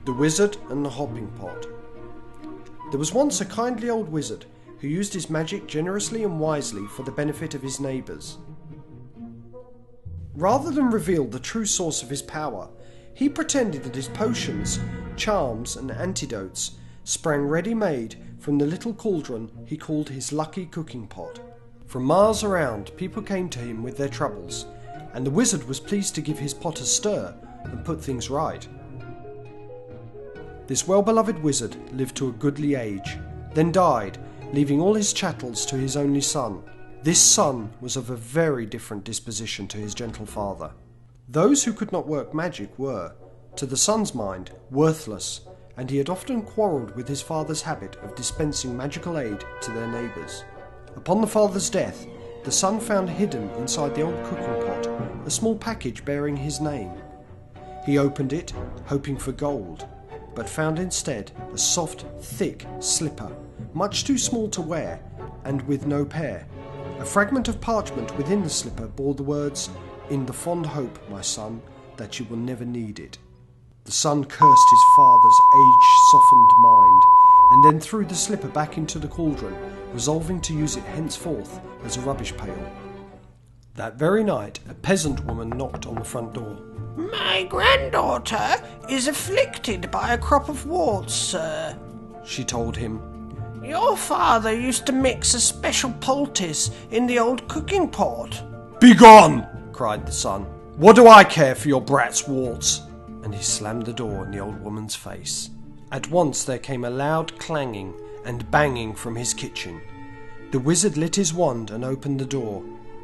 The Wizard and the Hopping Pot. There was once a kindly old wizard who used his magic generously and wisely for the benefit of his neighbours. Rather than reveal the true source of his power, he pretended that his potions, charms and antidotes sprang ready-made from the little cauldron he called his lucky cooking pot. From miles around, people came to him with their troubles, and the wizard was pleased to give his pot a stir and put things right. This well-beloved wizard lived to a goodly age, then died, leaving all his chattels to his only son. This son was of a very different disposition to his gentle father. Those who could not work magic were, to the son's mind, worthless, and he had often quarrelled with his father's habit of dispensing magical aid to their neighbours. Upon the father's death, the son found hidden inside the old cooking pot a small package bearing his name. He opened it, hoping for gold, but found instead a soft, thick slipper, much too small to wear, and with no pair. A fragment of parchment within the slipper bore the words, "In the fond hope, my son, that you will never need it." The son cursed his father's age-softened mind, and then threw the slipper back into the cauldron, resolving to use it henceforth as a rubbish pail. That very night, a peasant woman knocked on the front door. "My granddaughter is afflicted by a crop of warts, sir," she told him. "Your father used to mix a special poultice in the old cooking pot." "Begone!" cried the son. "What do I care for your brat's warts?" And he slammed the door in the old woman's face. At once there came a loud clanging and banging from his kitchen. The wizard lit his wand and opened the door,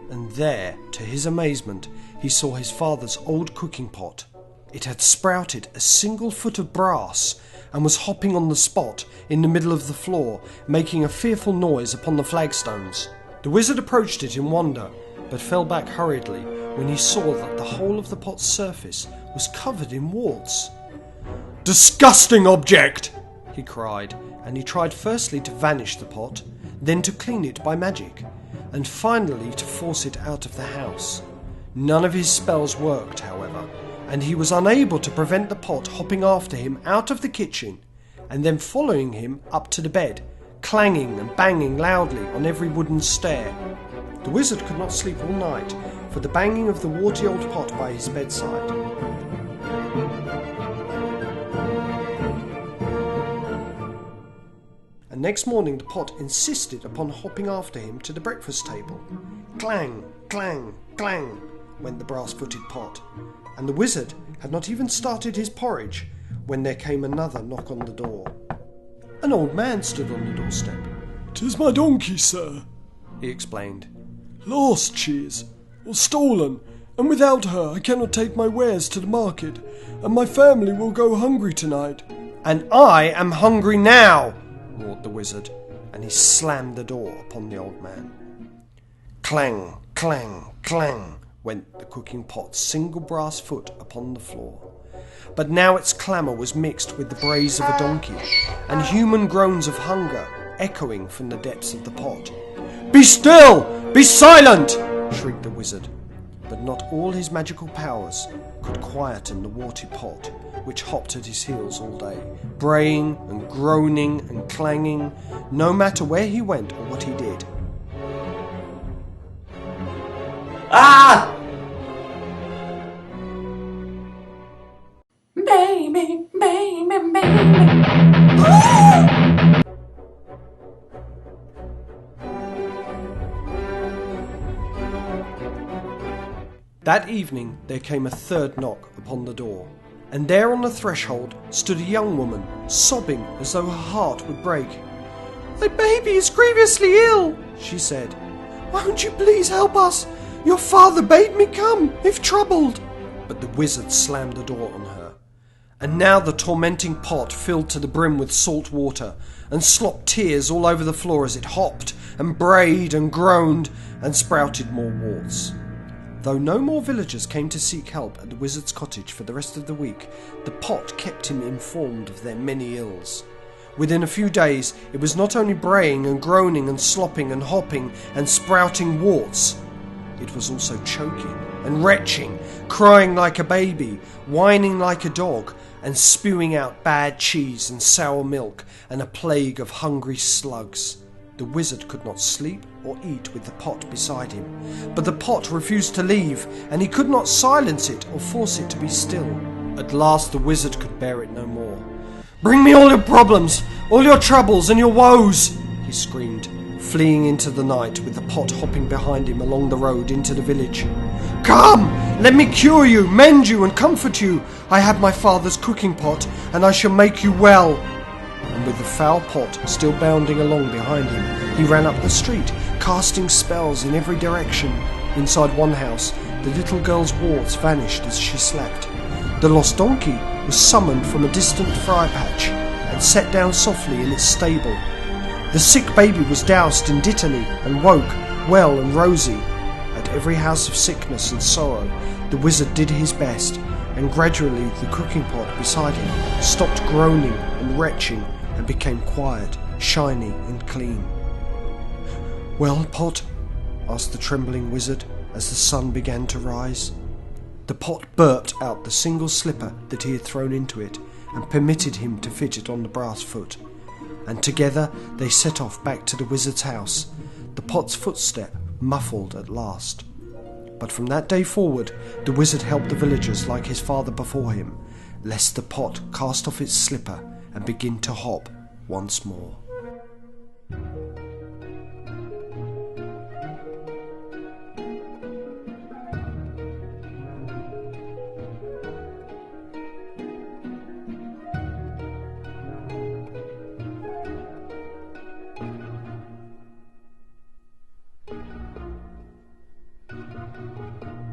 and there, to his amazement, he saw his father's old cooking pot. It had sprouted a single foot of brass and was hopping on the spot in the middle of the floor, making a fearful noise upon the flagstones. The wizard approached it in wonder, but fell back hurriedly when he saw that the whole of the pot's surface was covered in warts. "Disgusting object!" he cried, and he tried firstly to vanish the pot, then to clean it by magic, and finally to force it out of the house. None of his spells worked, however, and he was unable to prevent the pot hopping after him out of the kitchen, and then following him up to the bed, clanging and banging loudly on every wooden stair. The wizard could not sleep all night for the banging of the warty old pot by his bedside. And next morning the pot insisted upon hopping after him to the breakfast table. Clang, clang, clang went the brass-footed pot, and the wizard had not even started his porridge when there came another knock on the door. An old man stood on the doorstep. "'Tis my donkey, sir," he explained. "Lost she is, or stolen, and without her I cannot take my wares to the market, and my family will go hungry tonight." "And I am hungry now," roared the wizard, and he slammed the door upon the old man. Clang, clang, clang went the cooking pot's single brass foot upon the floor. But now its clamour was mixed with the brays of a donkey, and human groans of hunger echoing from the depths of the pot. "Be still! Be silent!" shrieked the wizard. But not all his magical powers could quieten the warty pot, which hopped at his heels all day, braying and groaning and clanging, no matter where he went or what he did. Ah! Baby, baby, baby. That evening there came a third knock upon the door, and there on the threshold stood a young woman, sobbing as though her heart would break. "My baby is grievously ill," she said. "Won't you please help us? Your father bade me come, if troubled." But the wizard slammed the door on her, and now the tormenting pot filled to the brim with salt water, and slopped tears all over the floor as it hopped and brayed and groaned and sprouted more warts. Though no more villagers came to seek help at the wizard's cottage for the rest of the week, the pot kept him informed of their many ills. Within a few days, it was not only braying and groaning and slopping and hopping and sprouting warts, it was also choking and retching, crying like a baby, whining like a dog, and spewing out bad cheese and sour milk and a plague of hungry slugs. The wizard could not sleep or eat with the pot beside him, but the pot refused to leave, and he could not silence it or force it to be still. At last the wizard could bear it no more. "Bring me all your problems, all your troubles and your woes," he screamed, fleeing into the night with the pot hopping behind him along the road into the village. "Come, let me cure you, mend you and comfort you. I have my father's cooking pot, and I shall make you well." And with the foul pot still bounding along behind him, he ran up the street, casting spells in every direction. Inside one house, the little girl's warts vanished as she slept. The lost donkey was summoned from a distant fry patch and set down softly in its stable. The sick baby was doused in dittany and woke, well and rosy. At every house of sickness and sorrow, the wizard did his best, and gradually the cooking pot beside him stopped groaning and retching and became quiet, shiny and clean. "Well, pot?" asked the trembling wizard as the sun began to rise. The pot burped out the single slipper that he had thrown into it and permitted him to fit it on the brass foot. And together they set off back to the wizard's house, the pot's footstep muffled at last. But from that day forward, the wizard helped the villagers like his father before him, lest the pot cast off its slipper and begin to hop once more.